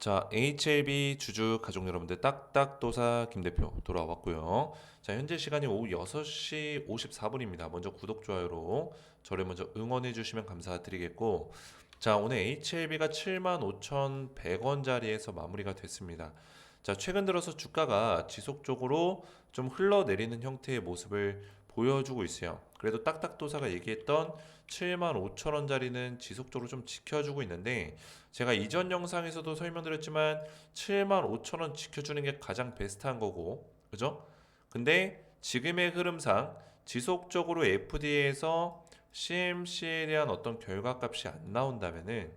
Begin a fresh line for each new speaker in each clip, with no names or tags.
자, HLB 주주 가족 여러분들 딱딱도사 김 대표 돌아왔고요. 자, 현재 시간이 오후 6시 54분입니다. 먼저 구독, 좋아요로 저를 먼저 응원해 주시면 감사드리겠고, 자, 오늘 HLB가 75,100원짜리에서 마무리가 됐습니다. 자, 최근 들어서 주가가 지속적으로 좀 흘러내리는 형태의 모습을 보여주고 있어요. 그래도 딱딱도사가 얘기했던 75,000원짜리는 지속적으로 좀 지켜주고 있는데, 제가 이전 영상에서도 설명드렸지만 75,000원 지켜주는 게 가장 베스트한 거고, 그죠? 근데 지금의 흐름상 지속적으로 FD에서 CMC에 대한 어떤 결과값이 안 나온다면은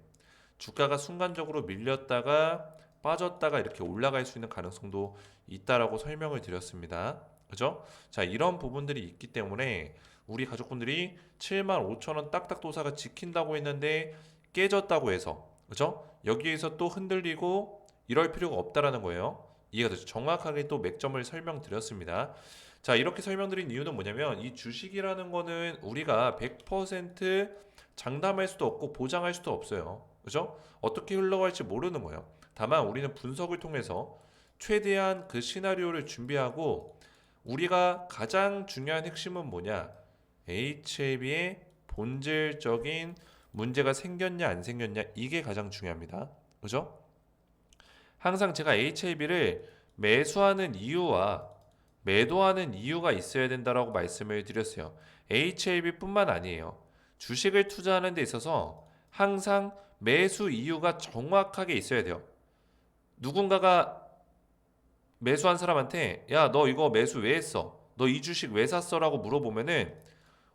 주가가 순간적으로 밀렸다가 빠졌다가 이렇게 올라갈 수 있는 가능성도 있다라고 설명을 드렸습니다. 그죠? 자, 이런 부분들이 있기 때문에 우리 가족분들이 75,000원 딱딱도사가 지킨다고 했는데 깨졌다고 해서, 그죠? 여기에서 또 흔들리고 이럴 필요가 없다라는 거예요. 이해가 되죠? 정확하게 또 맥점을 설명드렸습니다. 자, 이렇게 설명드린 이유는 뭐냐면 이 주식이라는 거는 우리가 100% 장담할 수도 없고 보장할 수도 없어요. 그죠? 어떻게 흘러갈지 모르는 거예요. 다만 우리는 분석을 통해서 최대한 그 시나리오를 준비하고, 우리가 가장 중요한 핵심은 뭐냐? HLB의 본질적인 문제가 생겼냐 안 생겼냐, 이게 가장 중요합니다. 그죠? 항상 제가 HLB를 매수하는 이유와 매도하는 이유가 있어야 된다라고 말씀을 드렸어요. HLB뿐만 아니에요. 주식을 투자하는 데 있어서 항상 매수 이유가 정확하게 있어야 돼요. 누군가가 매수한 사람한테 야, 너 이거 매수 왜 했어? 너 이 주식 왜 샀어? 라고 물어보면은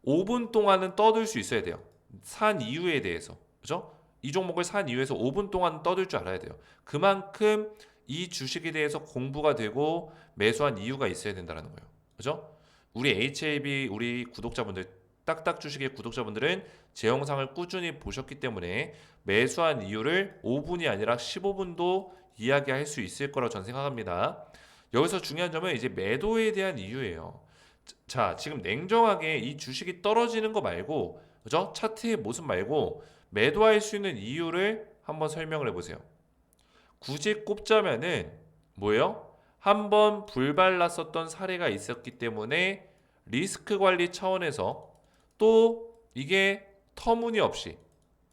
5분 동안은 떠들 수 있어야 돼요. 산 이유에 대해서. 그죠? 이 종목을 산 이유에서 5분 동안 떠들 줄 알아야 돼요. 그만큼 이 주식에 대해서 공부가 되고 매수한 이유가 있어야 된다는 거예요. 그죠? 우리 HAB 우리 구독자분들, 딱딱 주식의 구독자분들은 제 영상을 꾸준히 보셨기 때문에 매수한 이유를 5분이 아니라 15분도 이야기할 수 있을 거라고 저는 생각합니다. 여기서 중요한 점은 이제 매도에 대한 이유예요. 자, 지금 냉정하게 이 주식이 떨어지는 거 말고, 그죠? 차트의 모습 말고 매도할 수 있는 이유를 한번 설명을 해보세요. 굳이 꼽자면은 뭐예요? 한번 불발랐었던 사례가 있었기 때문에 리스크 관리 차원에서, 또 이게 터무니없이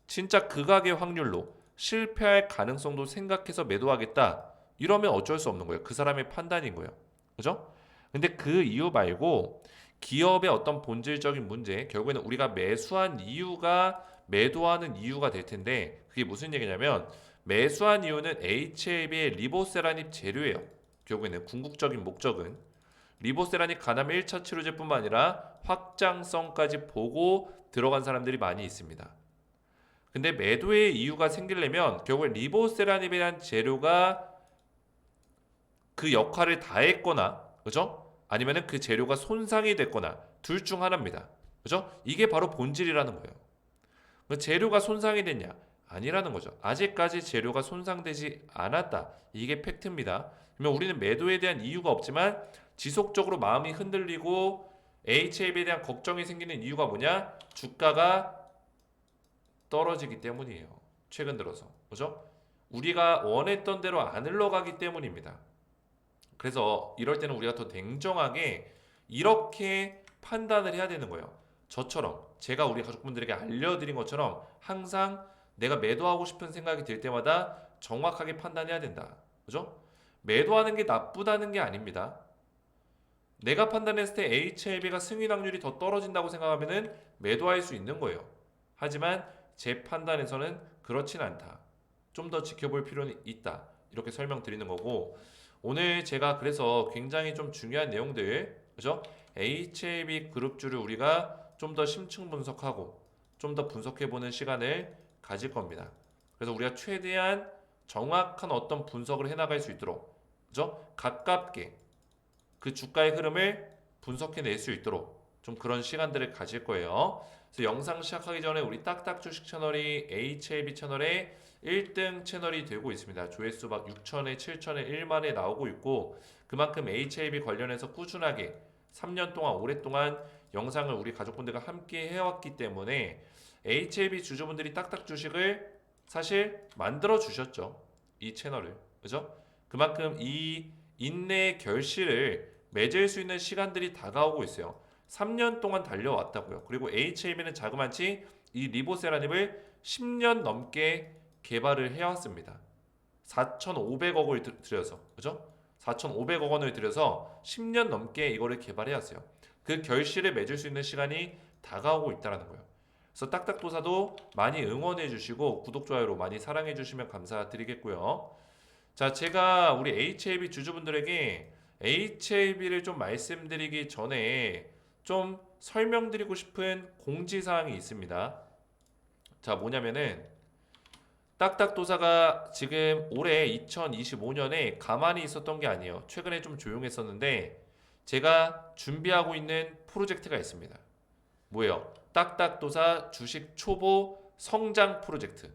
진짜 극악의 확률로 실패할 가능성도 생각해서 매도하겠다, 이러면 어쩔 수 없는 거예요. 그 사람의 판단인 거예요. 그죠? 근데 그 이유 말고 기업의 어떤 본질적인 문제, 결국에는 우리가 매수한 이유가 매도하는 이유가 될 텐데, 그게 무슨 얘기냐면 매수한 이유는 HLB의 리보세라닙 재료예요. 결국에는 궁극적인 목적은 리보세라닙 간암 1차 치료제뿐만 아니라 확장성까지 보고 들어간 사람들이 많이 있습니다. 근데 매도의 이유가 생기려면 결국에 리보세라닙에 대한 재료가 그 역할을 다했거나, 그죠? 아니면은 그 재료가 손상이 됐거나, 둘 중 하나입니다. 그죠? 이게 바로 본질이라는 거예요. 그 재료가 손상이 됐냐? 아니라는 거죠. 아직까지 재료가 손상되지 않았다. 이게 팩트입니다. 그러면 우리는 매도에 대한 이유가 없지만 지속적으로 마음이 흔들리고 HLB에 대한 걱정이 생기는 이유가 뭐냐? 주가가 떨어지기 때문이에요. 최근 들어서. 그죠? 우리가 원했던 대로 안 흘러가기 때문입니다. 그래서 이럴 때는 우리가 더 냉정하게 이렇게 판단을 해야 되는 거예요. 저처럼 제가 우리 가족분들에게 알려드린 것처럼 항상 내가 매도하고 싶은 생각이 들 때마다 정확하게 판단해야 된다. 그죠? 매도하는 게 나쁘다는 게 아닙니다. 내가 판단했을 때 HLB가 승인 확률이 더 떨어진다고 생각하면은 매도할 수 있는 거예요. 하지만 제 판단에서는 그렇진 않다. 좀 더 지켜볼 필요는 있다. 이렇게 설명드리는 거고, 오늘 제가 그래서 굉장히 좀 중요한 내용들, 그죠? HLB 그룹주를 우리가 좀 더 심층 분석하고 좀 더 분석해보는 시간을 가질 겁니다. 그래서 우리가 최대한 정확한 어떤 분석을 해나갈 수 있도록, 그죠? 가깝게 그 주가의 흐름을 분석해낼 수 있도록 좀 그런 시간들을 가질 거예요. 그래서 영상 시작하기 전에 우리 딱딱 주식 채널이 HLB 채널의 1등 채널이 되고 있습니다. 조회수 막 6천에 7천에 1만에 나오고 있고, 그만큼 HLB 관련해서 꾸준하게 3년 동안 오랫동안 영상을 우리 가족분들과 함께 해왔기 때문에 HLB 주주분들이 딱딱 주식을 사실 만들어 주셨죠. 이 채널을. 그죠? 그만큼 이 인내의 결실을 맺을 수 있는 시간들이 다가오고 있어요. 3년 동안 달려왔다고요. 그리고 HM에는 자그마치 이 리보세라닙을 10년 넘게 개발을 해왔습니다. 4,500억 원을 들여서, 그죠? 4,500억 원을 들여서 10년 넘게 이거를 개발해왔어요. 그 결실을 맺을 수 있는 시간이 다가오고 있다는 거예요. 그래서 딱딱도사도 많이 응원해 주시고 구독, 좋아요로 많이 사랑해 주시면 감사드리겠고요. 자, 제가 우리 HLB 주주분들에게 HLB를 좀 말씀드리기 전에 좀 설명드리고 싶은 공지사항이 있습니다. 자, 뭐냐면은 딱딱도사가 지금 올해 2025년에 가만히 있었던 게 아니에요. 최근에 좀 조용했었는데 제가 준비하고 있는 프로젝트가 있습니다. 뭐예요? 딱딱도사 주식 초보 성장 프로젝트.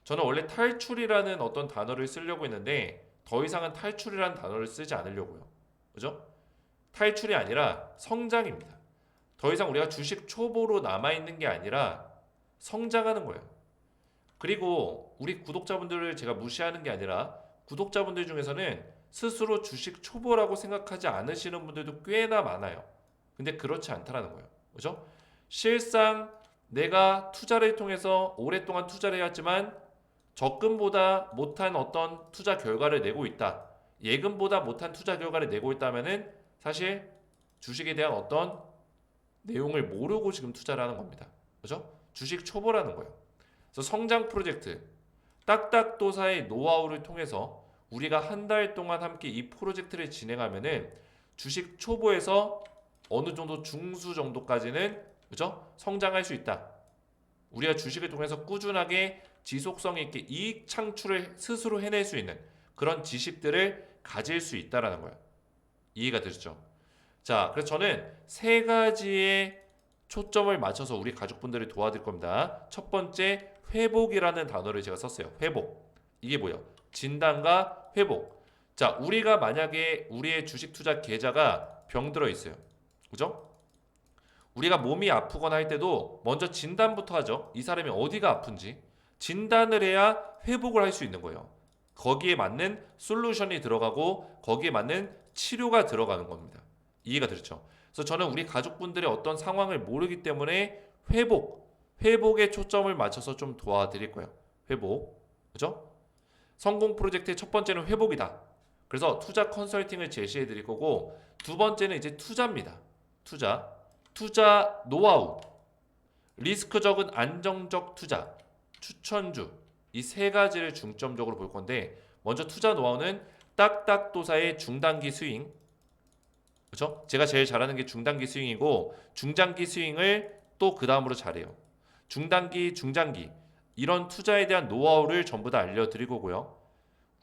저는 원래 탈출이라는 어떤 단어를 쓰려고 했는데 더 이상은 탈출이라는 단어를 쓰지 않으려고요. 그죠? 탈출이 아니라 성장입니다. 더 이상 우리가 주식 초보로 남아있는 게 아니라 성장하는 거예요. 그리고 우리 구독자분들을 제가 무시하는 게 아니라 구독자분들 중에서는 스스로 주식 초보라고 생각하지 않으시는 분들도 꽤나 많아요. 근데 그렇지 않다라는 거예요. 그죠? 실상 내가 투자를 통해서 오랫동안 투자를 해왔지만 적금보다 못한 어떤 투자 결과를 내고 있다. 예금보다 못한 투자 결과를 내고 있다면은 사실 주식에 대한 어떤 내용을 모르고 지금 투자를 하는 겁니다. 그죠? 주식 초보라는 거예요. 그래서 성장 프로젝트 딱딱도사의 노하우를 통해서 우리가 한 달 동안 함께 이 프로젝트를 진행하면은 주식 초보에서 어느 정도 중수 정도까지는 그죠? 성장할 수 있다. 우리가 주식을 통해서 꾸준하게 지속성 있게 이익 창출을 스스로 해낼 수 있는 그런 지식들을 가질 수 있다라는 거예요. 이해가 되시죠? 자, 그래서 저는 세 가지의 초점을 맞춰서 우리 가족분들을 도와드릴 겁니다. 첫 번째, 회복이라는 단어를 제가 썼어요. 회복. 이게 뭐예요? 진단과 회복. 자, 우리가 만약에 우리의 주식 투자 계좌가 병들어 있어요. 그죠? 우리가 몸이 아프거나 할 때도 먼저 진단부터 하죠. 이 사람이 어디가 아픈지. 진단을 해야 회복을 할 수 있는 거예요. 거기에 맞는 솔루션이 들어가고 거기에 맞는 치료가 들어가는 겁니다. 이해가 되죠? 그래서 저는 우리 가족분들의 어떤 상황을 모르기 때문에 회복에 초점을 맞춰서 좀 도와드릴 거예요. 회복. 그죠? 성공 프로젝트의 첫 번째는 회복이다. 그래서 투자 컨설팅을 제시해 드릴 거고 두 번째는 이제 투자입니다. 투자 노하우, 리스크 적은 안정적 투자, 추천주 이 세 가지를 중점적으로 볼 건데 먼저 투자 노하우는 딱딱도사의 중단기 스윙 그렇죠? 제가 제일 잘하는 게 중단기 스윙이고 중장기 스윙을 또 그 다음으로 잘해요. 중단기, 중장기 이런 투자에 대한 노하우를 전부 다 알려드릴 거고요.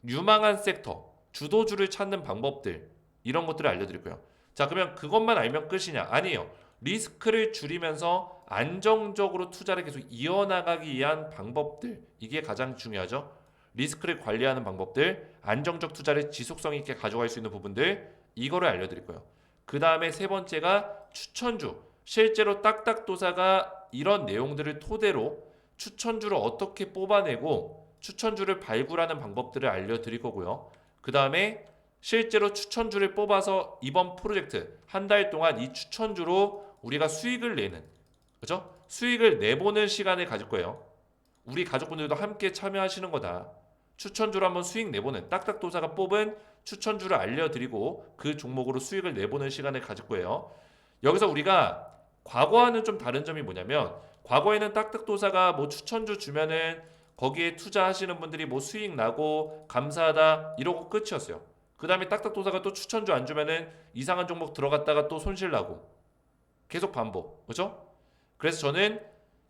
유망한 섹터, 주도주를 찾는 방법들 이런 것들을 알려드릴 거예요. 자, 그러면 그것만 알면 끝이냐? 아니에요. 리스크를 줄이면서 안정적으로 투자를 계속 이어나가기 위한 방법들 이게 가장 중요하죠. 리스크를 관리하는 방법들, 안정적 투자를 지속성 있게 가져갈 수 있는 부분들 이거를 알려드릴 거예요. 그 다음에 세 번째가 추천주. 실제로 딱딱도사가 이런 내용들을 토대로 추천주를 어떻게 뽑아내고 추천주를 발굴하는 방법들을 알려드릴 거고요. 그 다음에 실제로 추천주를 뽑아서 이번 프로젝트 한 달 동안 이 추천주로 우리가 수익을 내는 그죠? 수익을 내보는 시간을 가질 거예요. 우리 가족분들도 함께 참여하시는 거다. 추천주로 한번 수익 내보는 딱딱도사가 뽑은 추천주를 알려드리고 그 종목으로 수익을 내보는 시간을 가질 거예요. 여기서 우리가 과거와는 좀 다른 점이 뭐냐면 과거에는 딱딱도사가 뭐 추천주 주면은 거기에 투자하시는 분들이 뭐 수익 나고 감사하다 이러고 끝이었어요. 그 다음에 딱딱도사가 또 추천주 안 주면은 이상한 종목 들어갔다가 또 손실 나고 계속 반복. 그렇죠? 그래서 저는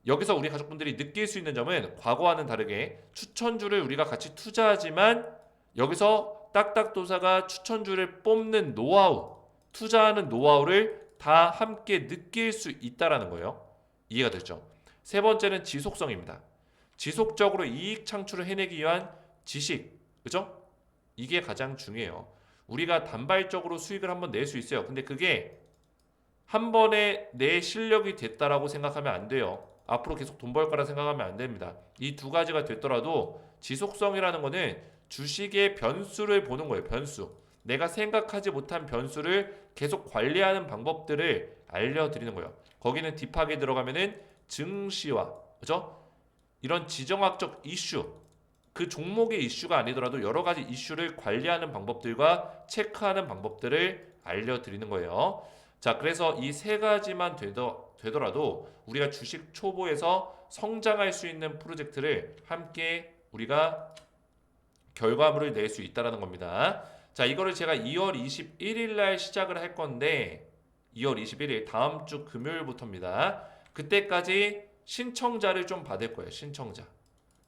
여기서 우리 가족분들이 느낄 수 있는 점은 과거와는 다르게 추천주를 우리가 같이 투자하지만 여기서 딱딱도사가 추천주를 뽑는 노하우, 투자하는 노하우를 다 함께 느낄 수 있다라는 거예요. 이해가 됐죠? 세 번째는 지속성입니다. 지속적으로 이익 창출을 해내기 위한 지식, 그죠? 이게 가장 중요해요. 우리가 단발적으로 수익을 한번 낼 수 있어요. 근데 그게 한 번에 내 실력이 됐다라고 생각하면 안 돼요. 앞으로 계속 돈 벌 거라 생각하면 안 됩니다. 이 두 가지가 됐더라도 지속성이라는 거는 주식의 변수를 보는 거예요. 변수. 내가 생각하지 못한 변수를 계속 관리하는 방법들을 알려드리는 거예요. 거기는 딥하게 들어가면은 증시와 그죠? 이런 지정학적 이슈, 그 종목의 이슈가 아니더라도 여러 가지 이슈를 관리하는 방법들과 체크하는 방법들을 알려드리는 거예요. 자, 그래서 이 세 가지만 되더라도 우리가 주식 초보에서 성장할 수 있는 프로젝트를 함께 우리가 결과물을 낼 수 있다는 겁니다. 자, 이거를 제가 2월 21일 날 시작을 할 건데 2월 21일 다음 주 금요일부터입니다. 그때까지 신청자를 좀 받을 거예요. 신청자.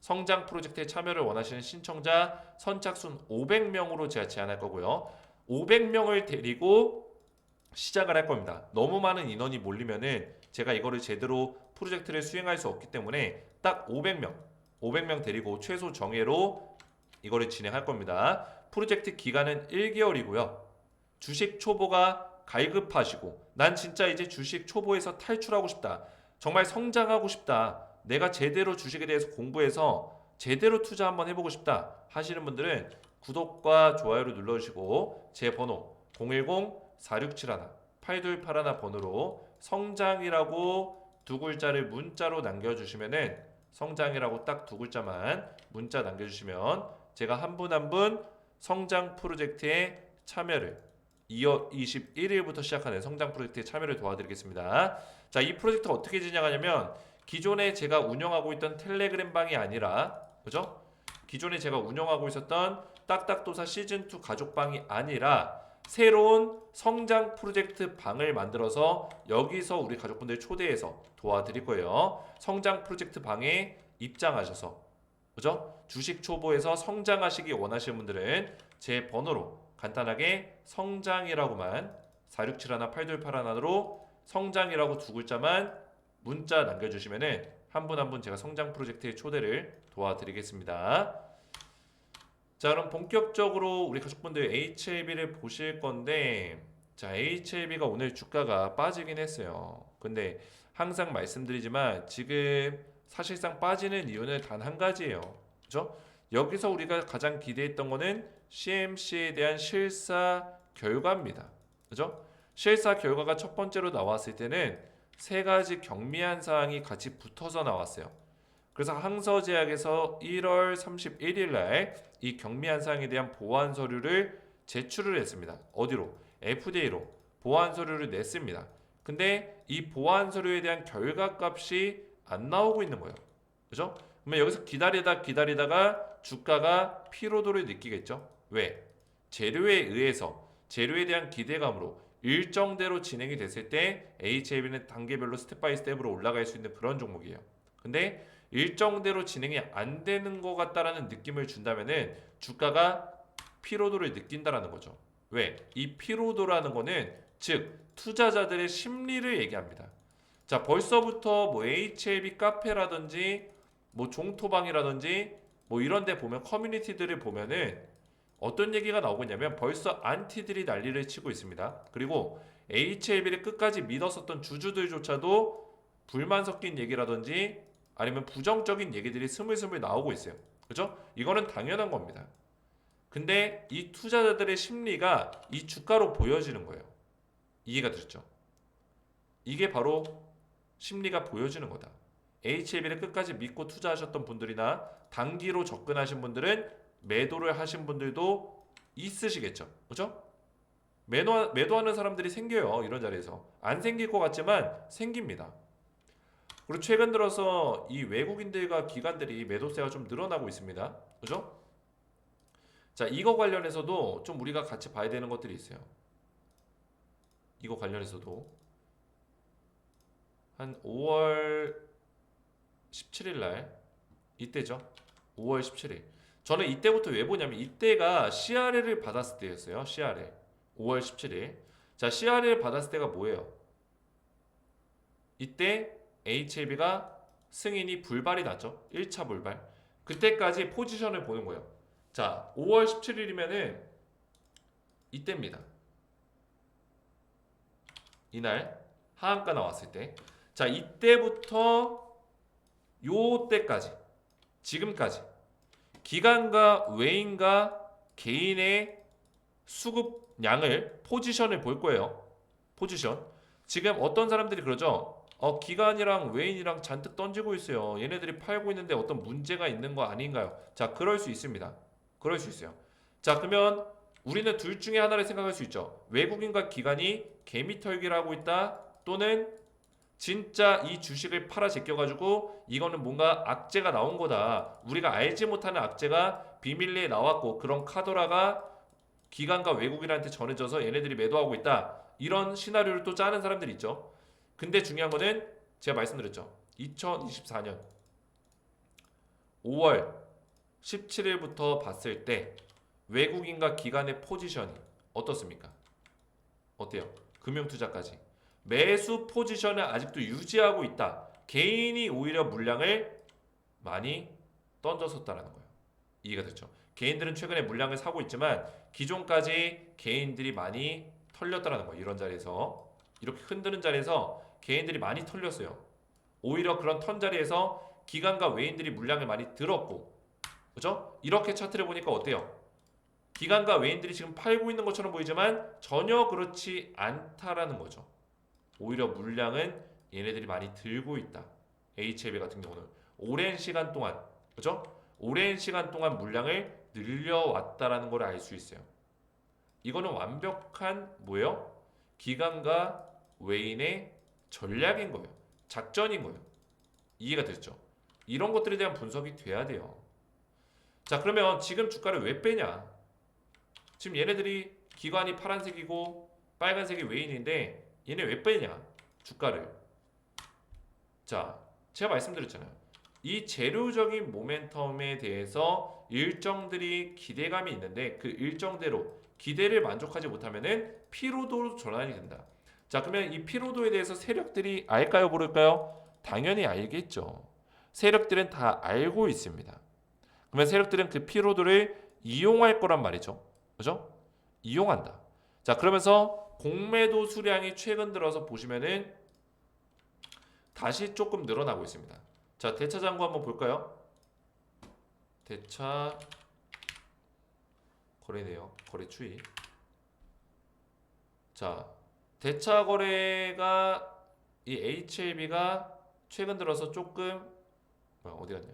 성장 프로젝트에 참여를 원하시는 신청자 선착순 500명으로 제가 제안할 거고요. 500명을 데리고 시작을 할 겁니다. 너무 많은 인원이 몰리면은 제가 이거를 제대로 프로젝트를 수행할 수 없기 때문에 딱 500명 데리고 최소 정예로 이거를 진행할 겁니다. 프로젝트 기간은 1개월이고요. 주식 초보가 갈급하시고 난 진짜 이제 주식 초보에서 탈출하고 싶다. 정말 성장하고 싶다. 내가 제대로 주식에 대해서 공부해서 제대로 투자 한번 해보고 싶다 하시는 분들은 구독과 좋아요를 눌러주시고 제 번호 010-4671-8281 번호로 성장이라고 두 글자를 문자로 남겨주시면은 성장이라고 딱 두 글자만 문자 남겨주시면 제가 한 분 한 분 성장 프로젝트에 참여를 2월 21일부터 시작하는 성장 프로젝트에 참여를 도와드리겠습니다. 자, 이 프로젝트 어떻게 진행하냐면 기존에 제가 운영하고 있던 텔레그램 방이 아니라 그죠? 기존에 제가 운영하고 있었던 딱딱도사 시즌2 가족방이 아니라 새로운 성장 프로젝트 방을 만들어서 여기서 우리 가족분들 초대해서 도와드릴 거예요. 성장 프로젝트 방에 입장하셔서 그죠? 주식 초보에서 성장하시기 원하시는 분들은 제 번호로 간단하게 성장이라고만 4671-8281로 성장이라고 두 글자만 문자 남겨주시면은 한 분 한 분 제가 성장 프로젝트에 초대를 도와드리겠습니다. 자, 그럼 본격적으로 우리 가족분들 HLB를 보실 건데, 자, HLB가 오늘 주가가 빠지긴 했어요. 근데 항상 말씀드리지만 지금 사실상 빠지는 이유는 단 한 가지예요. 그죠? 여기서 우리가 가장 기대했던 거는 CMC에 대한 실사 결과입니다. 그죠? 실사 결과가 첫 번째로 나왔을 때는 세 가지 경미한 사항이 같이 붙어서 나왔어요. 그래서 항서제약에서 1월 31일 날 이 경미한 사항에 대한 보완 서류를 제출을 했습니다. 어디로? FDA로 보완 서류를 냈습니다. 근데 이 보완 서류에 대한 결과값이 안 나오고 있는 거예요. 그죠? 그러면 여기서 기다리다가 주가가 피로도를 느끼겠죠. 왜? 재료에 대한 기대감으로 일정대로 진행이 됐을 때 HLB는 단계별로 스텝 바이 스텝으로 올라갈 수 있는 그런 종목이에요. 근데 일정대로 진행이 안 되는 것 같다라는 느낌을 준다면은 주가가 피로도를 느낀다라는 거죠. 왜? 이 피로도라는 거는 즉 투자자들의 심리를 얘기합니다. 자, 벌써부터 뭐 HLB 카페라든지 뭐 종토방이라든지 뭐 이런 데 보면 커뮤니티들을 보면은 어떤 얘기가 나오고 있냐면 벌써 안티들이 난리를 치고 있습니다. 그리고 HLB를 끝까지 믿었었던 주주들조차도 불만 섞인 얘기라든지 아니면 부정적인 얘기들이 스물스물 나오고 있어요. 그죠? 이거는 당연한 겁니다. 근데 이 투자자들의 심리가 이 주가로 보여지는 거예요. 이해가 되셨죠? 이게 바로 심리가 보여지는 거다. HLB를 끝까지 믿고 투자하셨던 분들이나 단기로 접근하신 분들은 매도를 하신 분들도 있으시겠죠. 그죠? 매도하는 사람들이 생겨요. 이런 자리에서. 안 생길 것 같지만 생깁니다. 그리고 최근 들어서 이 외국인들과 기관들이 매도세가 좀 늘어나고 있습니다. 그죠? 자, 이거 관련해서도 좀 우리가 같이 봐야 되는 것들이 있어요. 이거 관련해서도 한 5월 17일 날 이때죠. 5월 17일. 저는 이때부터 왜 보냐면 이때가 CRL을 받았을 때였어요. CRL. 5월 17일. 자, CRL 받았을 때가 뭐예요? 이때 HLB가 승인이 불발이 났죠. 1차 불발. 그때까지 포지션을 보는 거예요. 자, 5월 17일이면은 이때입니다. 이날 하한가 나왔을 때. 자, 이때부터 요 때까지 지금까지 기관과 외인과 개인의 수급량을 포지션을 볼 거예요. 포지션. 지금 어떤 사람들이 그러죠. 기관이랑 외인이랑 잔뜩 던지고 있어요. 얘네들이 팔고 있는데 어떤 문제가 있는 거 아닌가요? 자, 그럴 수 있습니다. 그럴 수 있어요. 자, 그러면 우리는 둘 중에 하나를 생각할 수 있죠. 외국인과 기관이 개미털기를 하고 있다. 또는 진짜 이 주식을 팔아 제껴가지고 이거는 뭔가 악재가 나온 거다. 우리가 알지 못하는 악재가 비밀리에 나왔고 그런 카더라가 기관과 외국인한테 전해져서 얘네들이 매도하고 있다. 이런 시나리오를 또 짜는 사람들이 있죠. 근데 중요한 거는 제가 말씀드렸죠. 2024년 5월 17일부터 봤을 때 외국인과 기관의 포지션이 어떻습니까? 어때요? 금융투자까지. 매수 포지션을 아직도 유지하고 있다. 개인이 오히려 물량을 많이 던졌었다는 거예요. 이해가 됐죠? 개인들은 최근에 물량을 사고 있지만 기존까지 개인들이 많이 털렸다는 거예요. 이런 자리에서 이렇게 흔드는 자리에서 개인들이 많이 털렸어요. 오히려 그런 턴 자리에서 기관과 외인들이 물량을 많이 들었고, 그죠? 이렇게 차트를 보니까 어때요? 기관과 외인들이 지금 팔고 있는 것처럼 보이지만 전혀 그렇지 않다라는 거죠. 오히려 물량은 얘네들이 많이 들고 있다. HLB 같은 경우는 오랜 시간 동안, 그죠? 오랜 시간 동안 물량을 늘려왔다라는 걸 알 수 있어요. 이거는 완벽한 뭐예요? 기관과 외인의 전략인 거예요. 작전인 거예요. 이해가 됐죠? 이런 것들에 대한 분석이 돼야 돼요. 자, 그러면 지금 주가를 왜 빼냐? 지금 얘네들이 기관이 파란색이고 빨간색이 외인인데 얘네 왜 빼냐? 주가를. 자, 제가 말씀드렸잖아요. 이 재료적인 모멘텀에 대해서 일정들이 기대감이 있는데 그 일정대로 기대를 만족하지 못하면은 피로도로 전환이 된다. 자, 그러면 이 피로도에 대해서 세력들이 알까요, 모를까요? 당연히 알겠죠. 세력들은 다 알고 있습니다. 그러면 세력들은 그 피로도를 이용할 거란 말이죠. 그죠? 이용한다. 자, 그러면서 공매도 수량이 최근 들어서 보시면은 다시 조금 늘어나고 있습니다. 자, 대차 잔고 한번 볼까요? 대차 거래네요. 거래 추이. 자, 대차 거래가 이 HLB가 최근 들어서 조금 어디 갔냐?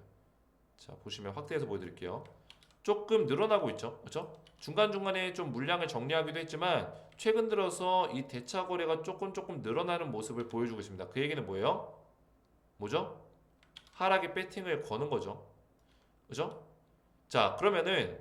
자, 보시면 확대해서 보여드릴게요. 조금 늘어나고 있죠, 그렇죠? 중간중간에 좀 물량을 정리하기도 했지만 최근 들어서 이 대차 거래가 조금 늘어나는 모습을 보여주고 있습니다. 그 얘기는 뭐예요? 뭐죠? 하락에 배팅을 거는 거죠, 그렇죠? 자, 그러면은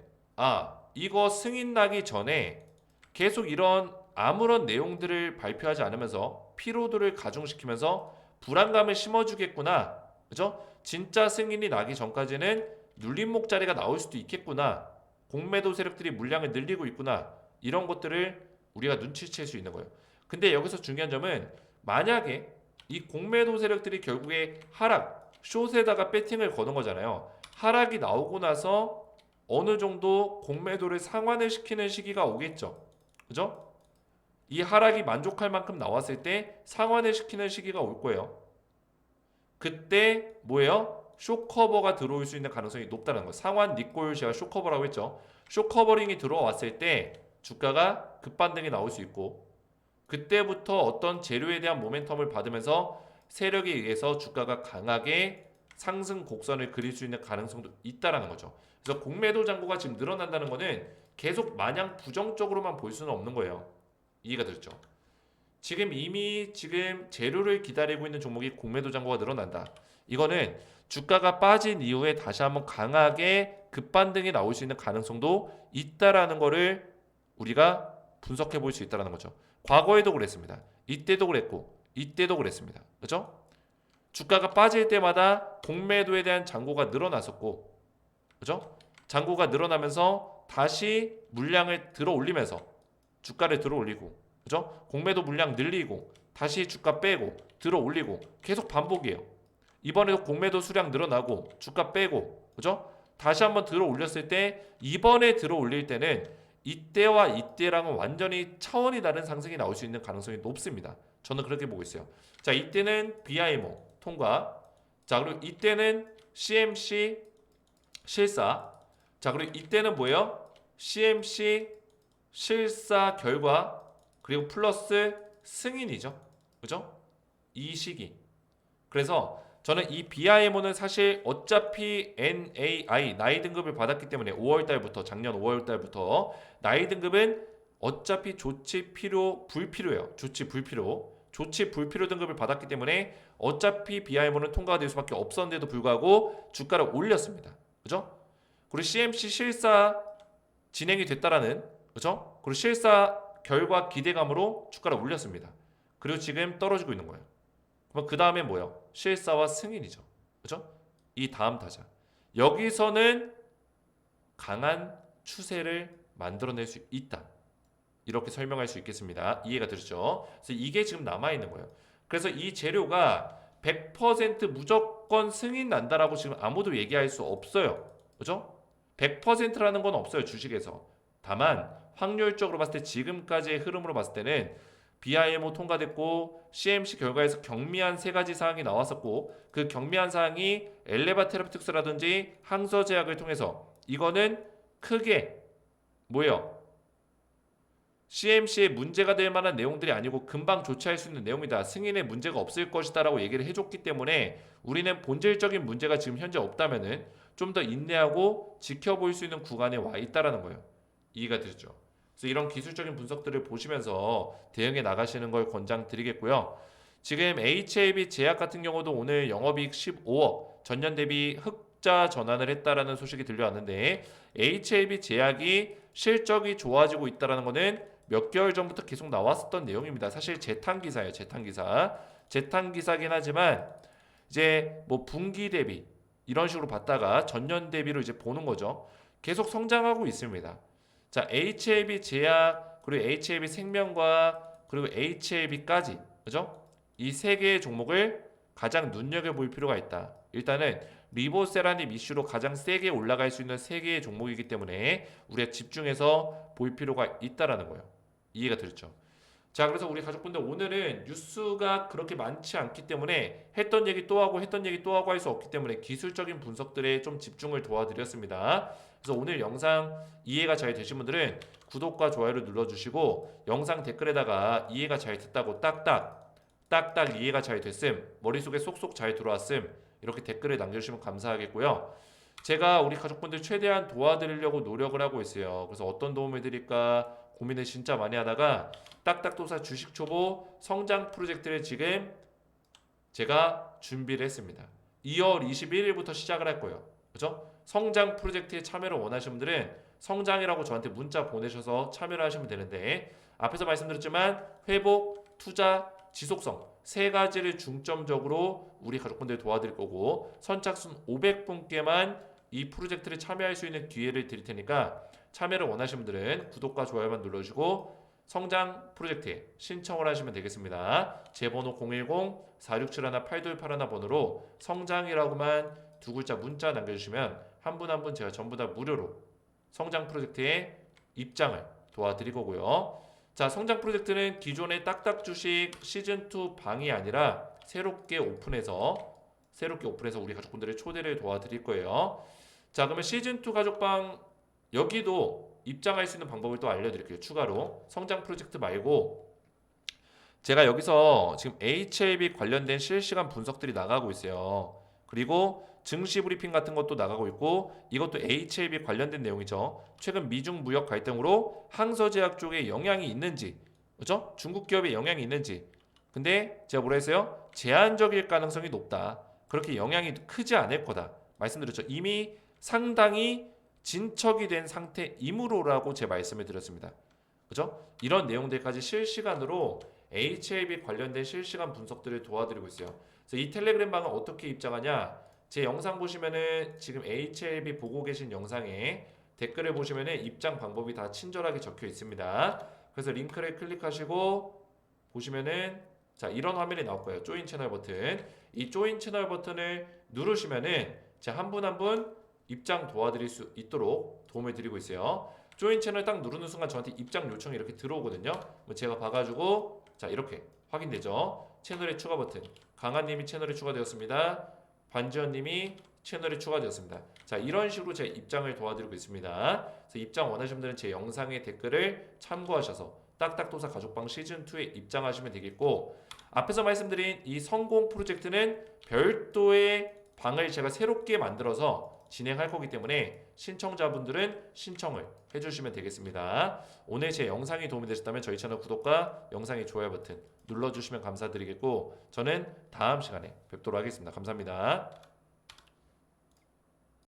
이거 승인 나기 전에 계속 이런 아무런 내용들을 발표하지 않으면서 피로도를 가중시키면서 불안감을 심어주겠구나, 그죠? 진짜 승인이 나기 전까지는 눌림목 자리가 나올 수도 있겠구나, 공매도 세력들이 물량을 늘리고 있구나, 이런 것들을 우리가 눈치챌 수 있는 거예요. 근데 여기서 중요한 점은 만약에 이 공매도 세력들이 결국에 하락, 숏에다가 배팅을 거는 거잖아요. 하락이 나오고 나서 어느 정도 공매도를 상환을 시키는 시기가 오겠죠, 그죠? 이 하락이 만족할 만큼 나왔을 때 상환을 시키는 시기가 올 거예요. 그때 뭐예요? 숏커버가 들어올 수 있는 가능성이 높다는 거예요. 상환 니꼴 제가 숏커버라고 했죠. 숏커버링이 들어왔을 때 주가가 급반등이 나올 수 있고 그때부터 어떤 재료에 대한 모멘텀을 받으면서 세력에 의해서 주가가 강하게 상승 곡선을 그릴 수 있는 가능성도 있다라는 거죠. 그래서 공매도 잔고가 지금 늘어난다는 거는 계속 마냥 부정적으로만 볼 수는 없는 거예요. 이해가 됐죠? 지금 재료를 기다리고 있는 종목이 공매도 잔고가 늘어난다. 이거는 주가가 빠진 이후에 다시 한번 강하게 급반등이 나올 수 있는 가능성도 있다라는 거를 우리가 분석해 볼 수 있다라는 거죠. 과거에도 그랬습니다. 이때도 그랬고 이때도 그랬습니다. 그렇죠? 주가가 빠질 때마다 공매도에 대한 잔고가 늘어났었고, 그렇죠? 잔고가 늘어나면서 다시 물량을 들어 올리면서 주가를 들어 올리고, 그죠? 공매도 물량 늘리고 다시 주가 빼고 들어 올리고 계속 반복이에요. 이번에도 공매도 수량 늘어나고 주가 빼고, 그죠? 다시 한번 들어 올렸을 때 이번에 들어 올릴 때는 이때와 이때랑은 완전히 차원이 다른 상승이 나올 수 있는 가능성이 높습니다. 저는 그렇게 보고 있어요. 자, 이때는 BIMO 통과. 자, 그리고 이때는 CMC 실사. 자, 그리고 이때는 뭐예요? CMC 실사 결과 그리고 플러스 승인이죠. 그죠? 이 시기. 그래서 저는 이 BIMO는 사실 어차피 NAI 나이 등급을 받았기 때문에 5월 달부터 작년 5월 달부터 나이 등급은 어차피 조치 필요 불필요해요. 조치 불필요. 조치 불필요 등급을 받았기 때문에 어차피 BIMO는 통과가 될 수밖에 없었는데도 불구하고 주가를 올렸습니다. 그죠? 그리고 CMC 실사 진행이 됐다라는 그죠? 그리고 실사 결과 기대감으로 주가를 올렸습니다. 그리고 지금 떨어지고 있는 거예요. 그럼 그 다음에 뭐예요? 실사와 승인이죠. 그죠? 이 다음 타자. 여기서는 강한 추세를 만들어낼 수 있다. 이렇게 설명할 수 있겠습니다. 이해가 되시죠? 그래서 이게 지금 남아있는 거예요. 그래서 이 재료가 100% 무조건 승인 난다라고 지금 아무도 얘기할 수 없어요. 그죠? 100%라는 건 없어요. 주식에서. 다만 확률적으로 봤을 때 지금까지의 흐름으로 봤을 때는 BIMO 통과됐고 CMC 결과에서 경미한 세 가지 사항이 나왔었고 그 경미한 사항이 엘레바 테라피틱스라든지 항서 제약을 통해서 이거는 크게 뭐예요? CMC에 문제가 될 만한 내용들이 아니고 금방 조치할 수 있는 내용이다. 승인에 문제가 없을 것이다 라고 얘기를 해줬기 때문에 우리는 본질적인 문제가 지금 현재 없다면은 좀 더 인내하고 지켜볼 수 있는 구간에 와 있다라는 거예요. 이해가 되죠? 그래서 이런 기술적인 분석들을 보시면서 대응해 나가시는 걸 권장드리겠고요. 지금 HAB 제약 같은 경우도 오늘 영업이익 15억 전년 대비 흑자 전환을 했다라는 소식이 들려왔는데 HAB 제약이 실적이 좋아지고 있다라는 거는 몇 개월 전부터 계속 나왔었던 내용입니다. 사실 재탕 기사예요. 재탕 기사. 재탕 기사긴 하지만 이제 뭐 분기 대비 이런 식으로 봤다가 전년 대비로 이제 보는 거죠. 계속 성장하고 있습니다. 자, HAB 제약 그리고 HAB 생명과학 그리고 HAB까지 그죠? 이 세 개의 종목을 가장 눈여겨볼 필요가 있다. 일단은 리보세라님 이슈로 가장 세게 올라갈 수 있는 세 개의 종목이기 때문에 우리가 집중해서 볼 필요가 있다라는 거예요. 이해가 되죠? 자, 그래서 우리 가족분들 오늘은 뉴스가 그렇게 많지 않기 때문에 했던 얘기 또 하고 했던 얘기 또 하고 할 수 없기 때문에 기술적인 분석들에 좀 집중을 도와드렸습니다. 그래서 오늘 영상 이해가 잘 되신 분들은 구독과 좋아요를 눌러주시고 영상 댓글에다가 이해가 잘 됐다고 딱딱 이해가 잘 됐음 머릿속에 쏙쏙 잘 들어왔음 이렇게 댓글을 남겨주시면 감사하겠고요. 제가 우리 가족분들 최대한 도와드리려고 노력을 하고 있어요. 그래서 어떤 도움을 드릴까 고민을 진짜 많이 하다가 딱딱도사 주식 초보 성장 프로젝트를 지금 제가 준비를 했습니다. 2월 21일부터 시작을 할 거예요. 그죠? 성장 프로젝트에 참여를 원하시는 분들은 성장이라고 저한테 문자 보내셔서 참여를 하시면 되는데 앞에서 말씀드렸지만 회복, 투자, 지속성 세 가지를 중점적으로 우리 가족분들 도와드릴 거고 선착순 500분께만 이 프로젝트를 참여할 수 있는 기회를 드릴 테니까 참여를 원하시는 분들은 구독과 좋아요만 눌러주시고 성장 프로젝트에 신청을 하시면 되겠습니다. 제 번호 010-4671-8281 번호로 성장이라고만 두 글자 문자 남겨주시면 한 분 한 분 제가 전부 다 무료로 성장 프로젝트에 입장을 도와드릴 거고요. 자, 성장 프로젝트는 기존의 딱딱 주식 시즌2 방이 아니라 새롭게 오픈해서 우리 가족분들의 초대를 도와드릴 거예요. 자, 그러면 시즌2 가족방 여기도 입장할 수 있는 방법을 또 알려드릴게요. 추가로 성장 프로젝트 말고 제가 여기서 지금 HLB 관련된 실시간 분석들이 나가고 있어요. 그리고 증시 브리핑 같은 것도 나가고 있고 이것도 HLB 관련된 내용이죠. 최근 미중 무역 갈등으로 항서제약 쪽에 영향이 있는지 그렇죠? 중국 기업에 영향이 있는지 근데 제가 뭐라 했어요? 제한적일 가능성이 높다. 그렇게 영향이 크지 않을 거다. 말씀드렸죠. 이미 상당히 진척이 된 상태이므로라고 제 말씀을 드렸습니다. 그죠? 이런 내용들까지 실시간으로 HLB 관련된 실시간 분석들을 도와드리고 있어요. 그래서 이 텔레그램 방은 어떻게 입장하냐? 제 영상 보시면은 지금 HLB 보고 계신 영상에 댓글을 보시면은 입장 방법이 다 친절하게 적혀 있습니다. 그래서 링크를 클릭하시고 보시면은 자, 이런 화면이 나올 거예요. 조인 채널 버튼. 이 조인 채널 버튼을 누르시면은 제가 한 분 한 분 입장 도와드릴 수 있도록 도움을 드리고 있어요. 조인 채널 딱 누르는 순간 저한테 입장 요청이 이렇게 들어오거든요. 제가 봐가지고 자, 이렇게 확인되죠. 채널의 추가 버튼. 강한님이 채널에 추가되었습니다. 반지현님이 채널에 추가되었습니다. 자, 이런 식으로 제가 입장을 도와드리고 있습니다. 그래서 입장 원하시는 분들은 제 영상의 댓글을 참고하셔서 딱딱도사 가족방 시즌2에 입장하시면 되겠고, 앞에서 말씀드린 이 성공 프로젝트는 별도의 방을 제가 새롭게 만들어서 진행할 거기 때문에 신청자분들은 신청을 해주시면 되겠습니다. 오늘 제 영상이 도움이 되셨다면 저희 채널 구독과 영상의 좋아요 버튼 눌러주시면 감사드리겠고, 저는 다음 시간에 뵙도록 하겠습니다. 감사합니다.